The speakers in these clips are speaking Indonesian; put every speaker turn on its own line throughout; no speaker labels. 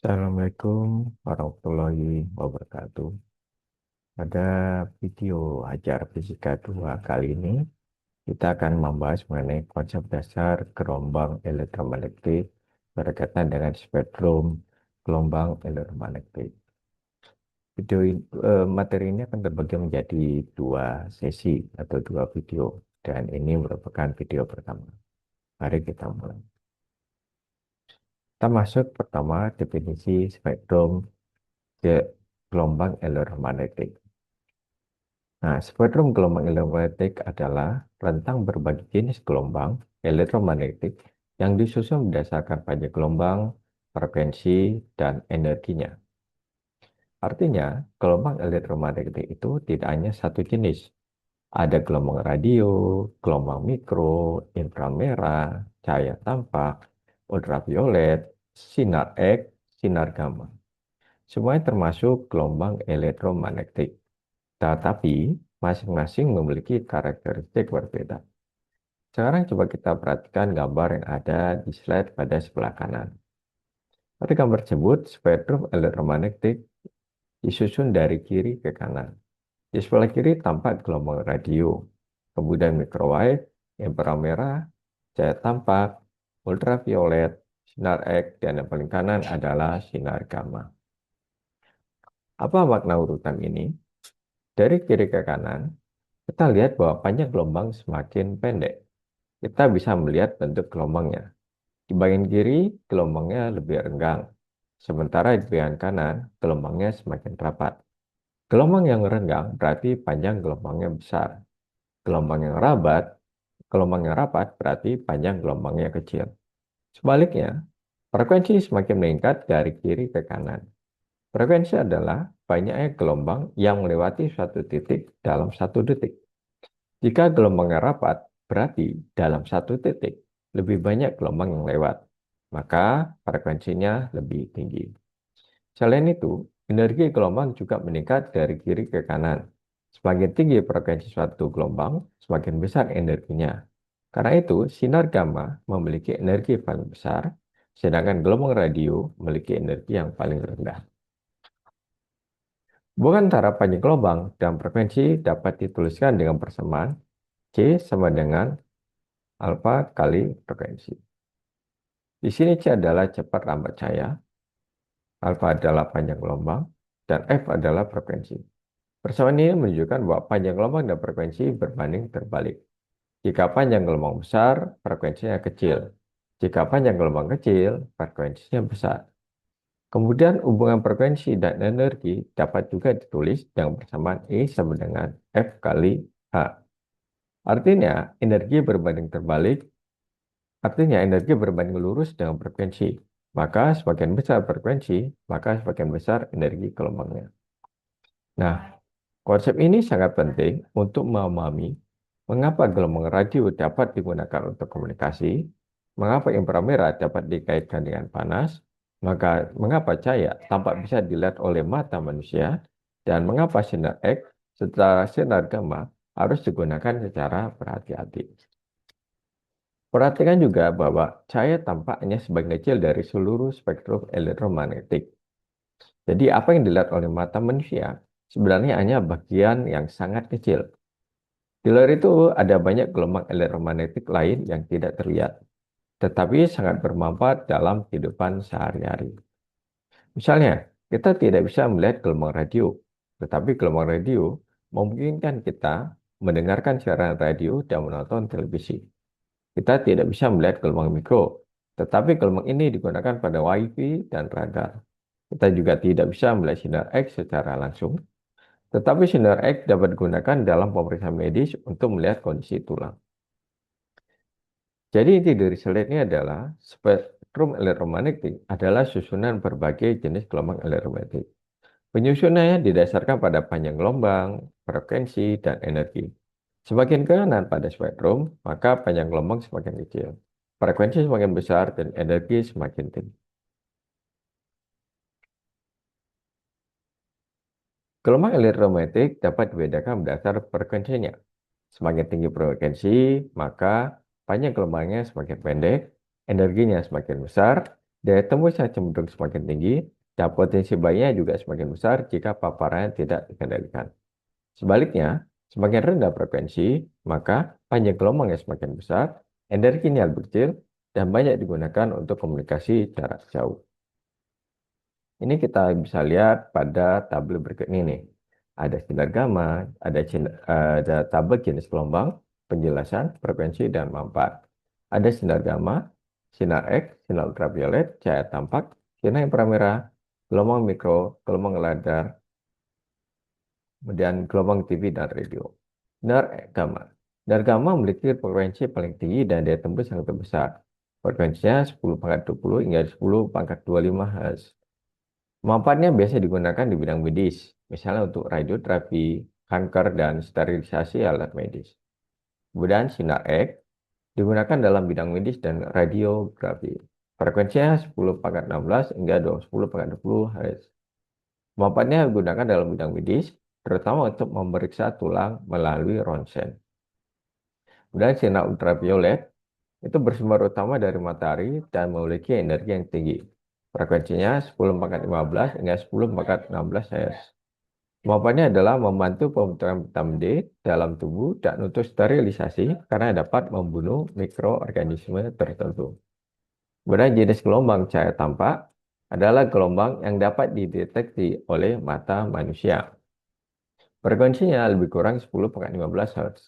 Assalamualaikum warahmatullahi wabarakatuh. Pada video ajar fisika 2 kali ini, kita akan membahas mengenai konsep dasar gelombang elektromagnetik berkaitan dengan spektrum gelombang elektromagnetik. Materi ini akan terbagi menjadi 2 sesi atau 2 video, dan ini merupakan video pertama. Mari kita mulai. Kita masuk pertama definisi spektrum gelombang elektromagnetik. Nah, spektrum gelombang elektromagnetik adalah rentang berbagai jenis gelombang elektromagnetik yang disusun berdasarkan panjang gelombang, frekuensi, dan energinya. Artinya, gelombang elektromagnetik itu tidak hanya satu jenis. Ada gelombang radio, gelombang mikro, inframerah, cahaya tampak, ultraviolet, sinar X, sinar gamma. Semuanya termasuk gelombang elektromagnetik. Tetapi masing-masing memiliki karakteristik berbeda. Sekarang coba kita perhatikan gambar yang ada di slide pada sebelah kanan. Pada gambar tersebut, spektrum elektromagnetik disusun dari kiri ke kanan. Di sebelah kiri tampak gelombang radio, kemudian microwave, inframerah, cahaya tampak, ultraviolet, sinar X, dan yang paling kanan adalah sinar gamma. Apa makna urutan ini? Dari kiri ke kanan, kita lihat bahwa panjang gelombang semakin pendek. Kita bisa melihat bentuk gelombangnya. Di bagian kiri, gelombangnya lebih renggang. Sementara di bagian kanan, gelombangnya semakin rapat. Gelombang yang renggang berarti panjang gelombangnya besar. Gelombang yang rapat, gelombang yang rapat berarti panjang gelombangnya kecil. Sebaliknya, frekuensi semakin meningkat dari kiri ke kanan. Frekuensi adalah banyaknya gelombang yang melewati suatu titik dalam 1 detik. Jika gelombangnya rapat, berarti dalam 1 detik lebih banyak gelombang yang lewat, maka frekuensinya lebih tinggi. Selain itu, energi gelombang juga meningkat dari kiri ke kanan. Semakin tinggi frekuensi suatu gelombang, semakin besar energinya. Karena itu, sinar gamma memiliki energi paling besar, sedangkan gelombang radio memiliki energi yang paling rendah. Hubungan antara panjang gelombang dan frekuensi dapat dituliskan dengan persamaan C sama dengan alfa kali frekuensi. Di sini C adalah cepat lambat cahaya, alfa adalah panjang gelombang, dan F adalah frekuensi. Persamaan ini menunjukkan bahwa panjang gelombang dan frekuensi berbanding terbalik. Jika panjang gelombang besar, frekuensinya kecil. Jika panjang gelombang kecil, frekuensinya besar. Kemudian hubungan frekuensi dan energi dapat juga ditulis dengan persamaan E sama dengan F kali H. Artinya, energi berbanding lurus dengan frekuensi. Maka semakin besar frekuensi, maka semakin besar energi gelombangnya. Nah, konsep ini sangat penting untuk memahami mengapa gelombang radio dapat digunakan untuk komunikasi, mengapa inframerah dapat dikaitkan dengan panas, mengapa cahaya tampak bisa dilihat oleh mata manusia, dan mengapa sinar X serta sinar gamma harus digunakan secara berhati-hati. Perhatikan juga bahwa cahaya tampaknya sebagian kecil dari seluruh spektrum elektromagnetik. Jadi apa yang dilihat oleh mata manusia sebenarnya hanya bagian yang sangat kecil. Di luar itu ada banyak gelombang elektromagnetik lain yang tidak terlihat, tetapi sangat bermanfaat dalam kehidupan sehari-hari. Misalnya, kita tidak bisa melihat gelombang radio, tetapi gelombang radio memungkinkan kita mendengarkan siaran radio dan menonton televisi. Kita tidak bisa melihat gelombang mikro, tetapi gelombang ini digunakan pada WiFi dan radar. Kita juga tidak bisa melihat sinar X secara langsung, tetapi sinar X dapat digunakan dalam pemeriksaan medis untuk melihat kondisi tulang. Jadi inti dari slide ini adalah spektrum elektromagnetik adalah susunan berbagai jenis gelombang elektromagnetik. Penyusunannya didasarkan pada panjang gelombang, frekuensi, dan energi. Semakin ke kanan pada spektrum, maka panjang gelombang semakin kecil. Frekuensi semakin besar dan energi semakin tinggi. Gelombang elektromagnetik dapat dibedakan berdasar frekuensinya. Semakin tinggi frekuensi, maka panjang gelombangnya semakin pendek, energinya semakin besar, Daya tembusnya cenderung semakin tinggi, dan potensi bahayanya juga semakin besar jika paparannya tidak dikendalikan. Sebaliknya, semakin rendah frekuensi, maka panjang gelombangnya semakin besar, energinya lebih kecil, dan banyak digunakan untuk komunikasi jarak jauh. Ini kita bisa lihat pada tabel berikut ini nih. Ada sinar gamma, ada tabel jenis gelombang, penjelasan, frekuensi, dan manfaat. Ada sinar gamma, sinar X, sinar ultraviolet, cahaya tampak, sinar inframerah, gelombang mikro, gelombang radar, kemudian gelombang TV dan radio. Sinar gamma. Sinar gamma memiliki frekuensi paling tinggi dan daya tembus yang terbesar. Frekuensinya 10 × 20 hingga 10 × 25 Hz. Manfaatnya biasa digunakan di bidang medis, misalnya untuk radioterapi, kanker, dan sterilisasi alat medis. Kemudian sinar X digunakan dalam bidang medis dan radiografi. Frekuensinya 10 × 16 hingga 10 × 20 Hz. Manfaatnya digunakan dalam bidang medis, terutama untuk memeriksa tulang melalui ronsen. Kemudian sinar ultraviolet itu bersumber utama dari matahari dan memiliki energi yang tinggi. Frekuensinya 10 × 15 hingga 10 × 16 Hz. Kemampuannya adalah membantu pembentukan vitamin D dalam tubuh dan untuk sterilisasi karena dapat membunuh mikroorganisme tertentu. Kemudian jenis gelombang cahaya tampak adalah gelombang yang dapat dideteksi oleh mata manusia. Frekuensinya lebih kurang 10 × 15 Hz.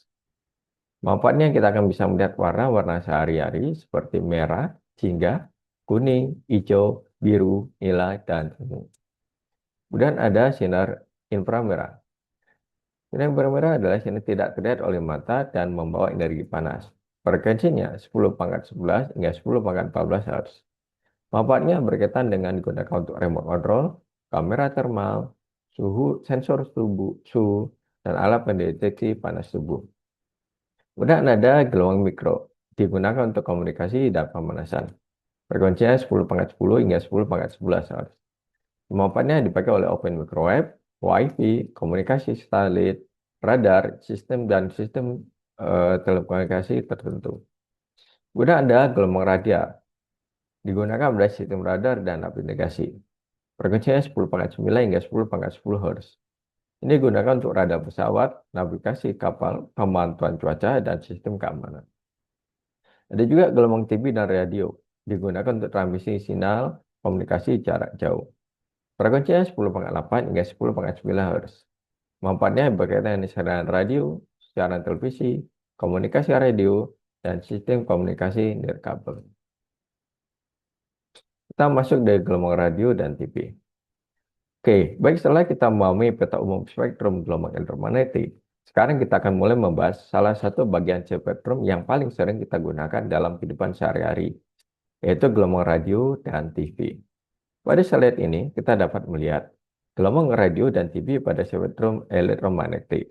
Manfaatnya kita akan bisa melihat warna-warna sehari-hari seperti merah, jingga, kuning, hijau, biru, nila, dan ungu. Kemudian ada sinar inframerah. Sinar inframerah adalah sinar tidak terlihat oleh mata dan membawa energi panas. Frekuensinya 10 × 11 hingga 10 × 14 Hz. Manfaatnya berkaitan dengan digunakan untuk remote control, kamera thermal, sensor suhu, dan alat pendeteksi panas tubuh. Kemudian ada gelombang mikro, digunakan untuk komunikasi dan pemanasan. Frekuensinya 10 × 10 hingga 10 × 11 Hz. Kemampuannya dipakai oleh Open Microwave, Wi-Fi, komunikasi satelit, radar, dan sistem telekomunikasi tertentu. Kemudian ada gelombang radar, digunakan pada sistem radar dan navigasi. Frekuensinya 10 × 9 hingga 10 × 10 Hz. Ini digunakan untuk radar pesawat, navigasi kapal, pemantauan cuaca, dan sistem keamanan. Ada juga gelombang TV dan radio, digunakan untuk transmisi sinyal komunikasi jarak jauh. Frekuensinya 10 × 8 hingga 10 × 9 Hz. Manfaatnya berkaitan dengan siaran radio, siaran televisi, komunikasi radio, dan sistem komunikasi nirkabel. Kita masuk dari gelombang radio dan TV. Oke, baik, setelah kita memahami peta umum spektrum gelombang elektromagnetik, sekarang kita akan mulai membahas salah satu bagian spektrum yang paling sering kita gunakan dalam kehidupan sehari-hari, yaitu gelombang radio dan TV. Pada slide ini, kita dapat melihat gelombang radio dan TV pada spektrum elektromagnetik.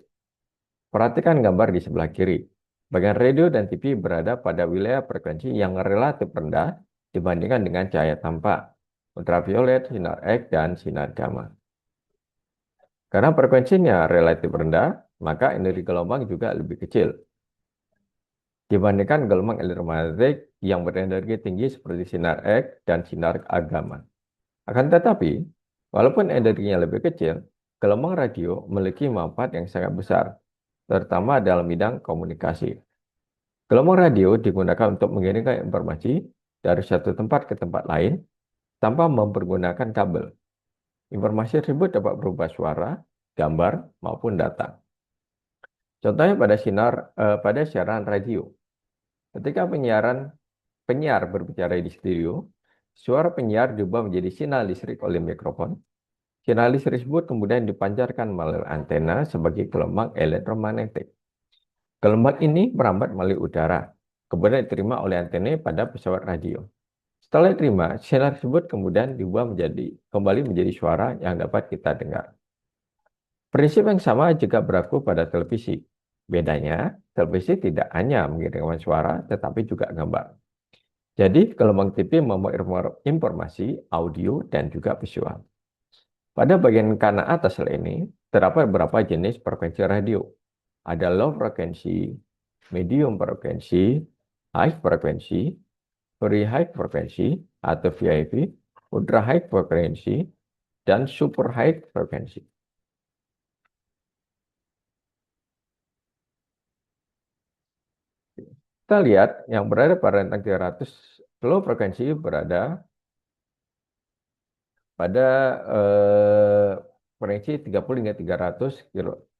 Perhatikan gambar di sebelah kiri. Bagian radio dan TV berada pada wilayah frekuensi yang relatif rendah dibandingkan dengan cahaya tampak, ultraviolet, sinar X, dan sinar gamma. Karena frekuensinya relatif rendah, maka energi gelombang juga lebih kecil dibandingkan gelombang elektromagnetik yang berenergi tinggi seperti sinar X dan sinar gamma. Akan tetapi, walaupun energinya lebih kecil, gelombang radio memiliki manfaat yang sangat besar, terutama dalam bidang komunikasi. Gelombang radio digunakan untuk mengirimkan informasi dari satu tempat ke tempat lain tanpa mempergunakan kabel. Informasi tersebut dapat berupa suara, gambar, maupun data. Contohnya pada siaran radio. Ketika penyiar berbicara di studio, suara penyiar diubah menjadi sinyal listrik oleh mikrofon. Sinyal listrik tersebut kemudian dipancarkan melalui antena sebagai gelombang elektromagnetik. Gelombang ini merambat melalui udara, kemudian diterima oleh antena pada pesawat radio. Setelah diterima, sinyal tersebut kemudian diubah kembali menjadi suara yang dapat kita dengar. Prinsip yang sama juga berlaku pada televisi. Bedanya, televisi tidak hanya mengirimkan suara, tetapi juga gambar. Jadi, gelombang TV membawa informasi, audio, dan juga visual. Pada bagian kanan atas ini, terdapat beberapa jenis frekuensi radio. Ada low frekuensi, medium frekuensi, high frekuensi, very high frekuensi, atau VIP, ultra high frekuensi, dan super high frekuensi. Kita lihat yang berada pada rentang 300 low frekuensi berada pada frekuensi 30 hingga 300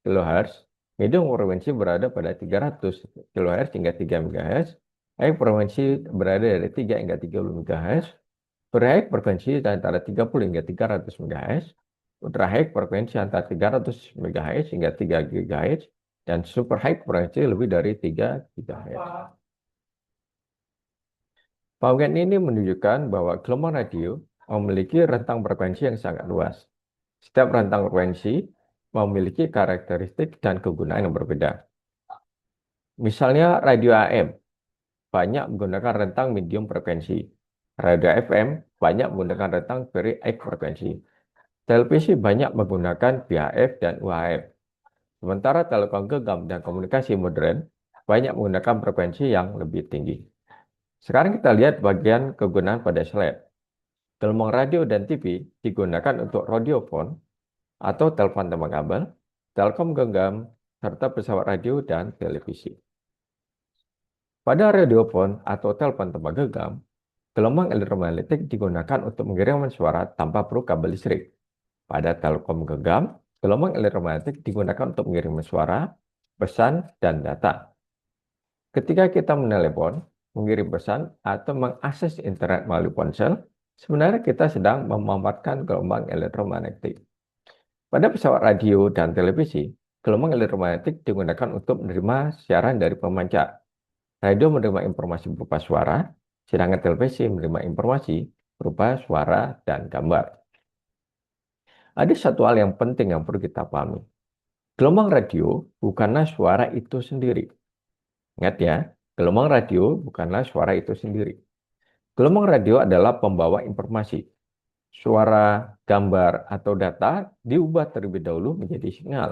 kHz. Medium frekuensi berada pada 300 kHz hingga 3 MHz. High frekuensi berada dari 3 hingga 30 MHz. Super high frekuensi antara 30 hingga 300 MHz. Ultra high frekuensi antara 300 MHz hingga 3 GHz. Dan super high frekuensi lebih dari 3 GHz. Pengetahuan ini menunjukkan bahwa gelombang radio memiliki rentang frekuensi yang sangat luas. Setiap rentang frekuensi memiliki karakteristik dan kegunaan yang berbeda. Misalnya radio AM banyak menggunakan rentang medium frekuensi. Radio FM banyak menggunakan rentang very high frekuensi. Televisi banyak menggunakan VHF dan UHF. Sementara telepon genggam dan komunikasi modern banyak menggunakan frekuensi yang lebih tinggi. Sekarang kita lihat bagian kegunaan pada slide. Gelombang radio dan TV digunakan untuk radiofon atau telepon tanpa kabel, telepon genggam, serta pesawat radio dan televisi. Pada radiofon atau telepon tanpa genggam, gelombang elektromagnetik digunakan untuk mengirimkan suara tanpa perlu kabel listrik. Pada telepon genggam, gelombang elektromagnetik digunakan untuk mengirim suara, pesan, dan data. Ketika kita menelepon, mengirim pesan, atau mengakses internet melalui ponsel, sebenarnya kita sedang memanfaatkan gelombang elektromagnetik. Pada pesawat radio dan televisi, gelombang elektromagnetik digunakan untuk menerima siaran dari pemancar. Radio menerima informasi berupa suara, sedangkan televisi menerima informasi berupa suara dan gambar. Ada satu hal yang penting yang perlu kita pahami. Gelombang radio bukanlah suara itu sendiri. Ingat ya, gelombang radio bukanlah suara itu sendiri. Gelombang radio adalah pembawa informasi. Suara, gambar, atau data diubah terlebih dahulu menjadi sinyal.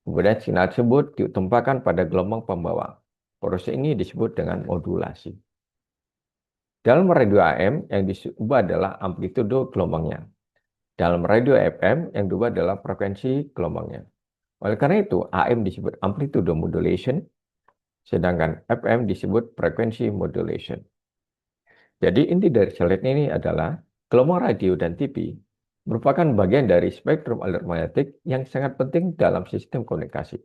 Kemudian sinyal tersebut ditumpahkan pada gelombang pembawa. Proses ini disebut dengan modulasi. Dalam radio AM yang diubah adalah amplitudo gelombangnya. Dalam radio FM yang diubah adalah frekuensi gelombangnya. Oleh karena itu, AM disebut amplitudo modulation, sedangkan FM disebut frekuensi modulation. Jadi inti dari slide ini adalah gelombang radio dan TV merupakan bagian dari spektrum elektromagnetik yang sangat penting dalam sistem komunikasi.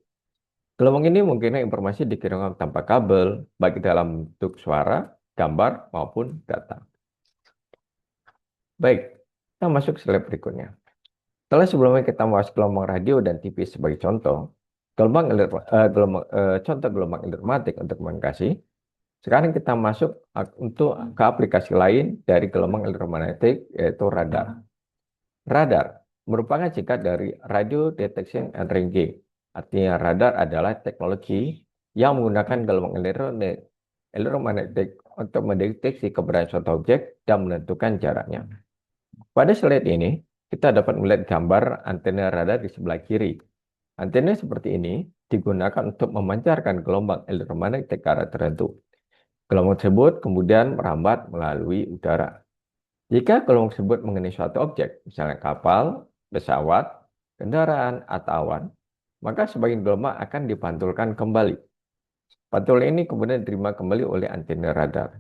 Gelombang ini memungkinkan informasi dikirimkan tanpa kabel, baik dalam bentuk suara, gambar, maupun data. Baik, kita masuk slide berikutnya. Setelah sebelumnya kita membahas gelombang radio dan TV sebagai contoh, contoh gelombang elektromagnetik untuk komunikasi, sekarang kita masuk untuk ke aplikasi lain dari gelombang elektromagnetik, yaitu radar. Radar merupakan singkat dari Radio Detection and Ranging. Artinya radar adalah teknologi yang menggunakan gelombang elektromagnetik untuk mendeteksi keberadaan suatu objek dan menentukan jaraknya. Pada slide ini, kita dapat melihat gambar antena radar di sebelah kiri. Antena seperti ini digunakan untuk memancarkan gelombang elektromagnetik ke arah tertentu. Gelombang tersebut kemudian merambat melalui udara. Jika gelombang tersebut mengenai suatu objek, misalnya kapal, pesawat, kendaraan, atau awan, maka sebagian gelombang akan dipantulkan kembali. Pantulan ini kemudian diterima kembali oleh antena radar.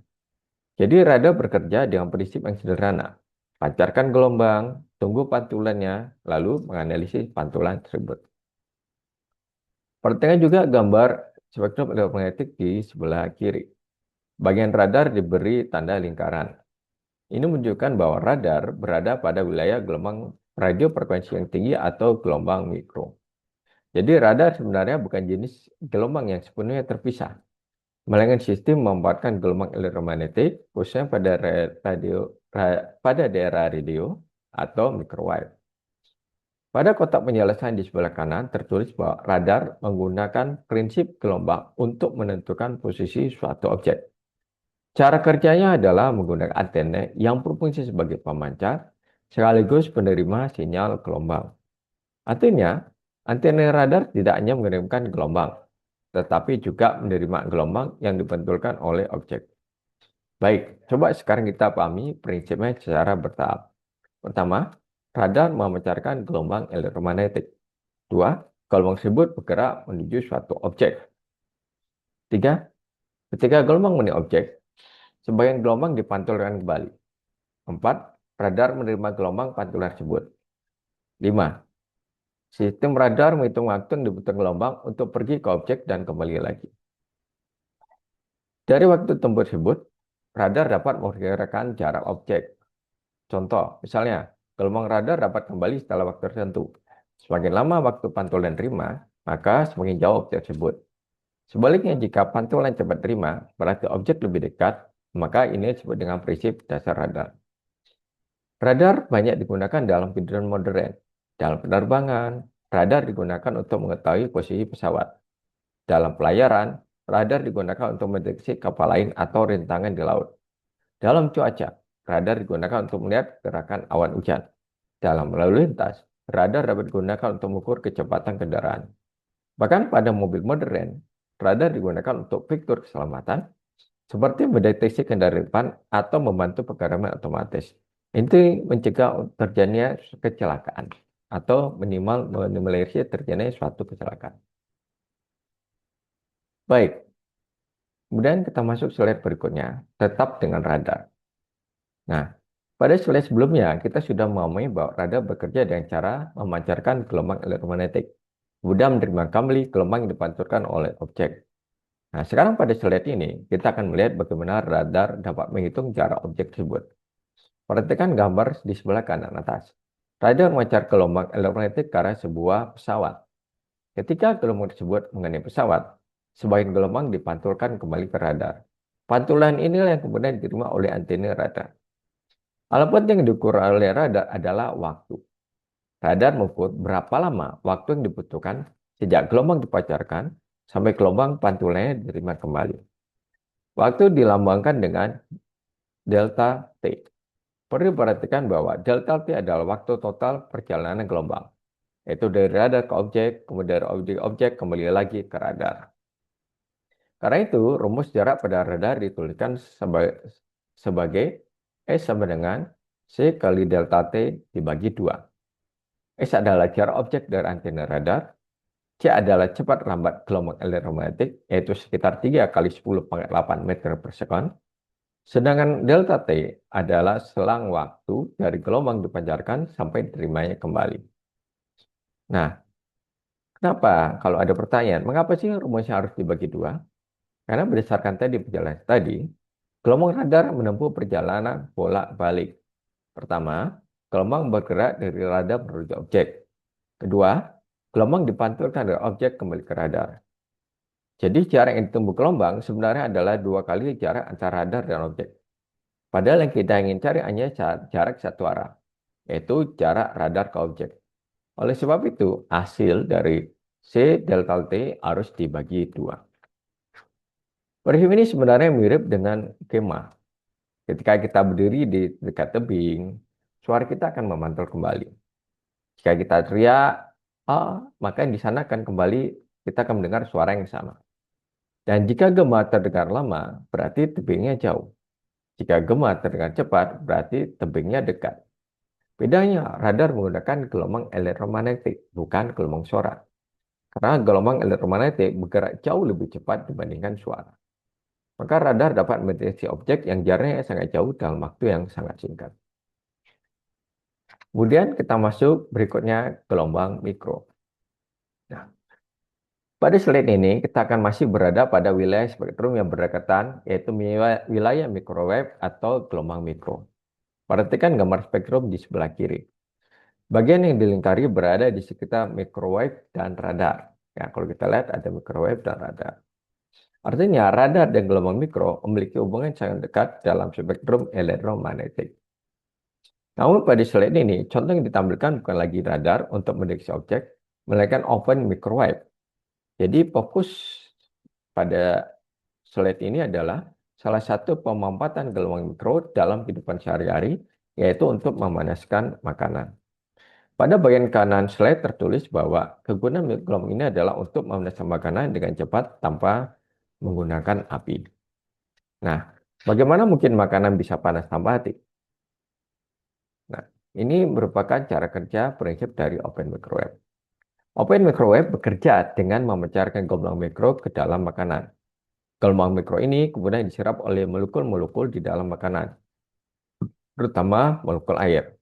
Jadi radar bekerja dengan prinsip yang sederhana. Pancarkan gelombang, tunggu pantulannya, lalu menganalisis pantulan tersebut. Perhatikan juga gambar spektrum elektromagnetik di sebelah kiri. Bagian radar diberi tanda lingkaran. Ini menunjukkan bahwa radar berada pada wilayah gelombang radio frekuensi yang tinggi atau gelombang mikro. Jadi radar sebenarnya bukan jenis gelombang yang sepenuhnya terpisah, melainkan sistem memanfaatkan gelombang elektromagnetik khususnya pada daerah radio atau microwave. Pada kotak penjelasan di sebelah kanan tertulis bahwa radar menggunakan prinsip gelombang untuk menentukan posisi suatu objek. Cara kerjanya adalah menggunakan antena yang berfungsi sebagai pemancar sekaligus penerima sinyal gelombang. Artinya, antena radar tidak hanya mengirimkan gelombang, tetapi juga menerima gelombang yang dipantulkan oleh objek. Baik, coba sekarang kita pahami prinsipnya secara bertahap. Pertama, radar memancarkan gelombang elektromagnetik. Dua, gelombang tersebut bergerak menuju suatu objek. Tiga, ketika gelombang menuju objek, sebagian gelombang dipantulkan kembali. Empat, radar menerima gelombang pantulan tersebut. Lima, sistem radar menghitung waktu yang dibutuhkan gelombang untuk pergi ke objek dan kembali lagi. Dari waktu tempuh tersebut, radar dapat memperkirakan jarak objek. Contoh, misalnya, gelombang radar dapat kembali setelah waktu tertentu. Semakin lama waktu pantulan terima, maka semakin jauh objek tersebut. Sebaliknya, jika pantulan cepat terima, berarti objek lebih dekat, maka ini disebut dengan prinsip dasar radar. Radar banyak digunakan dalam kehidupan modern. Dalam penerbangan, radar digunakan untuk mengetahui posisi pesawat. Dalam pelayaran, radar digunakan untuk mendeteksi kapal lain atau rintangan di laut. Dalam cuaca, radar digunakan untuk melihat gerakan awan hujan. Dalam lalu lintas, radar dapat digunakan untuk mengukur kecepatan kendaraan. Bahkan pada mobil modern, radar digunakan untuk fitur keselamatan, seperti mendeteksi kendaraan depan atau membantu pengereman otomatis. Ini mencegah terjadinya kecelakaan atau minimal meminimalisir terjadinya suatu kecelakaan. Baik, kemudian kita masuk slide berikutnya, tetap dengan radar. Nah, pada slide sebelumnya kita sudah memahami bahwa radar bekerja dengan cara memancarkan gelombang elektromagnetik, kemudian menerima kembali gelombang yang dipancarkan oleh objek. Nah, sekarang pada slide ini kita akan melihat bagaimana radar dapat menghitung jarak objek tersebut. Perhatikan gambar di sebelah kanan atas. Radar memancar gelombang elektromagnetik ke arah sebuah pesawat. Ketika gelombang tersebut mengenai pesawat, sebagian gelombang dipantulkan kembali ke radar. Pantulan inilah yang kemudian diterima oleh antena radar. Alat penting yang diukur oleh radar adalah waktu. Radar mengukur berapa lama waktu yang dibutuhkan sejak gelombang dipancarkan sampai gelombang pantulannya diterima kembali. Waktu dilambangkan dengan delta T. Perlu diperhatikan bahwa delta T adalah waktu total perjalanan gelombang, yaitu dari radar ke objek, kemudian dari objek kembali lagi ke radar. Karena itu, rumus jarak pada radar dituliskan sebagai S sama dengan C kali delta T dibagi 2. S adalah jarak objek dari antena radar, C adalah cepat lambat gelombang elektromagnetik, yaitu sekitar 3 kali 10⁸ meter per sekon. Sedangkan delta T adalah selang waktu dari gelombang dipancarkan sampai diterimanya kembali. Nah, kenapa kalau ada pertanyaan, mengapa sih rumusnya harus dibagi 2? Karena berdasarkan tadi perjalanan tadi, gelombang radar menempuh perjalanan bolak-balik. Pertama, gelombang bergerak dari radar menuju objek. Kedua, gelombang dipantulkan dari objek kembali ke radar. Jadi jarak yang ditempuh gelombang sebenarnya adalah 2 kali jarak antara radar dan objek. Padahal yang kita ingin cari hanya jarak satu arah, yaitu jarak radar ke objek. Oleh sebab itu, hasil dari C delta T harus dibagi 2. Prinsip ini sebenarnya mirip dengan kemah. Ketika kita berdiri di dekat tebing, suara kita akan memantul kembali. Jika kita teriak, maka di sana akan kembali kita akan mendengar suara yang sama. Dan jika gema terdengar lama, berarti tebingnya jauh. Jika gema terdengar cepat, berarti tebingnya dekat. Bedanya, radar menggunakan gelombang elektromagnetik, bukan gelombang suara. Karena gelombang elektromagnetik bergerak jauh lebih cepat dibandingkan suara. Maka radar dapat mendeteksi objek yang jaraknya sangat jauh dalam waktu yang sangat singkat. Kemudian kita masuk berikutnya gelombang mikro. Nah, pada slide ini kita akan masih berada pada wilayah spektrum yang berdekatan, yaitu wilayah microwave atau gelombang mikro. Perhatikan gambar spektrum di sebelah kiri. Bagian yang dilingkari berada di sekitar microwave dan radar. Ya, kalau kita lihat ada microwave dan radar. Artinya radar dan gelombang mikro memiliki hubungan sangat dekat dalam spektrum elektromagnetik. Namun pada slide ini, contoh yang ditampilkan bukan lagi radar untuk mendeteksi objek, melainkan open microwave. Jadi fokus pada slide ini adalah salah satu pemanfaatan gelombang mikro dalam kehidupan sehari-hari, yaitu untuk memanaskan makanan. Pada bagian kanan slide tertulis bahwa kegunaan gelombang ini adalah untuk memanaskan makanan dengan cepat tanpa menggunakan api. Nah, Bagaimana mungkin makanan bisa panas tanpa hati? Nah, ini merupakan cara kerja prinsip dari open microwave. Open microwave bekerja dengan memancarkan gelombang mikro ke dalam makanan. Gelombang mikro ini kemudian diserap oleh molekul-molekul di dalam makanan, terutama molekul air.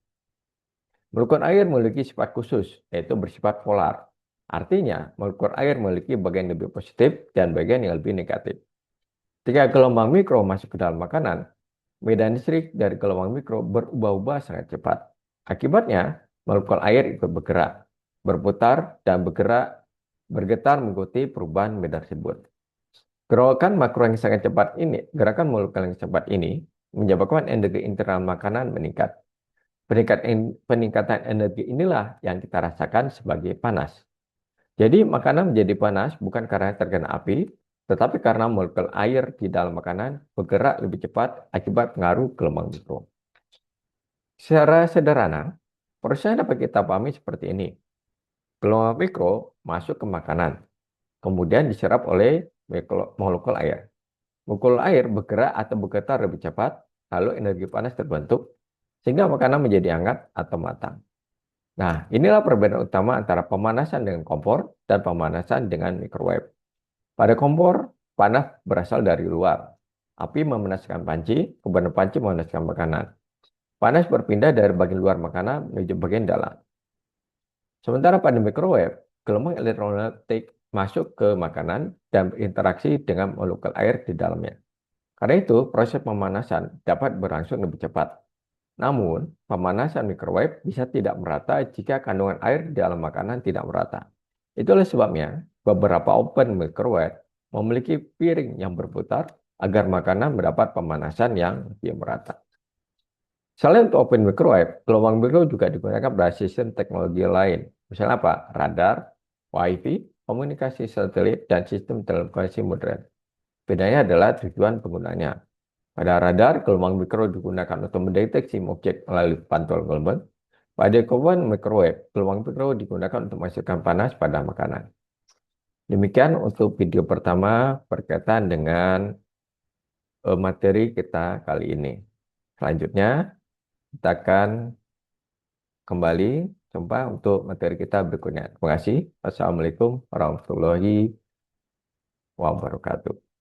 Molekul air memiliki sifat khusus, yaitu bersifat polar. Artinya, molekul air memiliki bagian lebih positif dan bagian yang lebih negatif. Ketika gelombang mikro masuk ke dalam makanan, medan listrik dari gelombang mikro berubah-ubah sangat cepat. Akibatnya, molekul air ikut bergerak, berputar, dan bergetar mengikuti perubahan medan tersebut. Gerakan makro yang sangat cepat ini, gerakan molekul yang cepat ini menyebabkan energi internal makanan meningkat. Peningkatan energi inilah yang kita rasakan sebagai panas. Jadi makanan menjadi panas bukan karena terkena api, tetapi karena molekul air di dalam makanan bergerak lebih cepat akibat pengaruh gelombang mikro. Secara sederhana, prosesnya dapat kita pahami seperti ini. Gelombang mikro masuk ke makanan, kemudian diserap oleh molekul air. Molekul air bergerak atau bergetar lebih cepat, lalu energi panas terbentuk, sehingga makanan menjadi hangat atau matang. Nah, inilah perbedaan utama antara pemanasan dengan kompor dan pemanasan dengan microwave. Pada kompor, panas berasal dari luar. Api memanaskan panci, kemudian panci memanaskan makanan. Panas berpindah dari bagian luar makanan menuju bagian dalam. Sementara pada microwave, gelombang elektromagnetik masuk ke makanan dan berinteraksi dengan molekul air di dalamnya. Karena itu, proses pemanasan dapat berlangsung lebih cepat. Namun, pemanasan microwave bisa tidak merata jika kandungan air di dalam makanan tidak merata. Itulah sebabnya beberapa open microwave memiliki piring yang berputar agar makanan mendapat pemanasan yang lebih merata. Selain untuk open microwave, gelombang mikro juga digunakan pada sistem teknologi lain. Misalnya apa? Radar, Wi-Fi, komunikasi satelit, dan sistem telekomunikasi modern. Bedanya adalah tujuan penggunanya. Pada radar, gelombang mikro digunakan untuk mendeteksi objek melalui pantul gelombang. Pada gelombang microwave, gelombang mikro digunakan untuk memasukkan panas pada makanan. Demikian untuk video pertama berkaitan dengan materi kita kali ini. Selanjutnya, kita akan kembali jumpa untuk materi kita berikutnya. Terima kasih. Wassalamualaikum warahmatullahi wabarakatuh.